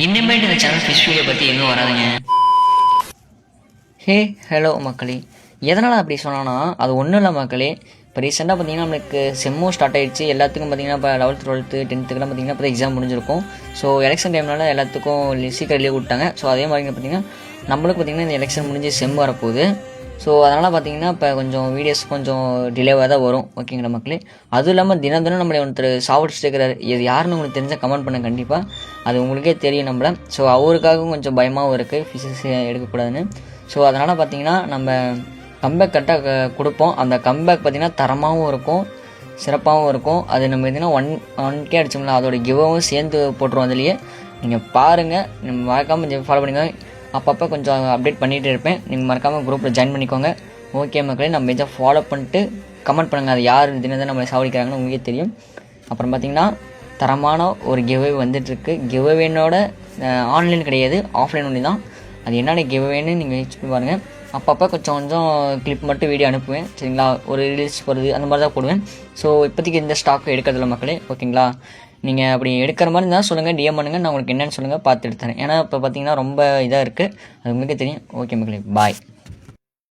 இனிமேட்டு இந்த channel fish video பற்றி எதுவும் வராதுங்க. ஹலோ மக்களே, எதனால் அப்படி சொன்னான்னா அது ஒன்றும் இல்லை மக்களே. இப்போ ரீசெண்டாக பார்த்தீங்கன்னா நம்மளுக்கு செம்மும் ஸ்டார்ட் ஆகிடுச்சு. எல்லாத்துக்கும் பார்த்தீங்கன்னா இப்போ 11th 12th 10th பார்த்தீங்கன்னா இப்போ எக்ஸாம் முடிஞ்சிருக்கும். ஸோ எலெக்ஷன் டைம்னால எல்லாத்துக்கும் சீக்கிரம் லீவ் விட்டாங்க. ஸோ அதே மாதிரி பார்த்தீங்கன்னா நம்மளுக்கு பார்த்தீங்கன்னா இந்த எலெக்ஷன் முடிஞ்சு செம் வரப்போகுது. ஸோ அதனால் பார்த்தீங்கன்னா இப்போ கொஞ்சம் வீடியோஸ் கொஞ்சம் டிலேவாக தான் வரும். ஓகேங்களா மக்களே. அதுவும் இல்லாமல் தினம் தினம் நம்மளை ஒருத்தர் சாவடிச்சுட்டு இருக்கிறார். இது யாருன்னு உங்களுக்கு தெரிஞ்சால் கமெண்ட் பண்ண கண்டிப்பாக. அது உங்களுக்கே தெரியும் நம்மளை. ஸோ அவருக்காகவும் கொஞ்சம் பயமாகவும் இருக்குது ஃபிசிக்ஸ் எடுக்கக்கூடாதுன்னு. ஸோ அதனால் பார்த்தீங்கன்னா நம்ம கம்பேக் கரெக்டாக கொடுப்போம். அந்த கம்பேக் பார்த்திங்கன்னா தரமாகவும் இருக்கும், சிறப்பாகவும் இருக்கும். அது நம்ம எதுனா 1K அடிச்சோம்ல, அதோட கிவ்வும் சேர்ந்து போட்டுருவோம். அதுலேயே நீங்கள் பாருங்கள், நம்ம மறக்காமல் ஃபாலோ பண்ணிக்கோங்க. அப்பப்போ கொஞ்சம் அப்டேட் பண்ணிகிட்டு இருப்பேன். நீங்கள் மறக்காமல் குரூப்பில் ஜாயின் பண்ணிக்கோங்க. ஓகே மக்களே, நம்ம இதை ஃபாலோ பண்ணிட்டு கமெண்ட் பண்ணுங்கள். அது யார் தினம் நம்மளை சாவடிக்கிறாங்கன்னு உங்களுக்கே தெரியும். அப்புறம் பார்த்திங்கன்னா தரமான ஒரு கிவ்வே வந்துட்டுருக்கு. கிவ்வேனோட ஆன்லைன் கிடையாது, ஆஃப்லைன் ஒன்லி தான். அது என்னென்ன கிவ்வேன்னு நீங்கள் யூஸ் பண்ணி பாருங்கள். அப்பப்போ கொஞ்சம் கொஞ்சம் கிளிப் மட்டும் வீடியோ அனுப்புவேன், சரிங்களா. ஒரு ரீல்ஸ் போடுறது அந்த மாதிரி தான் போடுவேன். ஸோ இப்போதைக்கு இந்த ஸ்டாக்கு எடுக்கிறதில்ல மக்களே, ஓகேங்களா. நீங்கள் அப்படி எடுக்கிற மாதிரி இருந்தால் சொல்லுங்கள், டிஎம் பண்ணுங்கள். நான் உங்களுக்கு என்னென்னு சொல்லுங்கள், பார்த்து எடுத்துறேன். ஏன்னா இப்போ பார்த்தீங்கன்னா ரொம்ப இதாக இருக்குது, அது உங்களுக்கே தெரியும். ஓகே மக்களே, பாய்.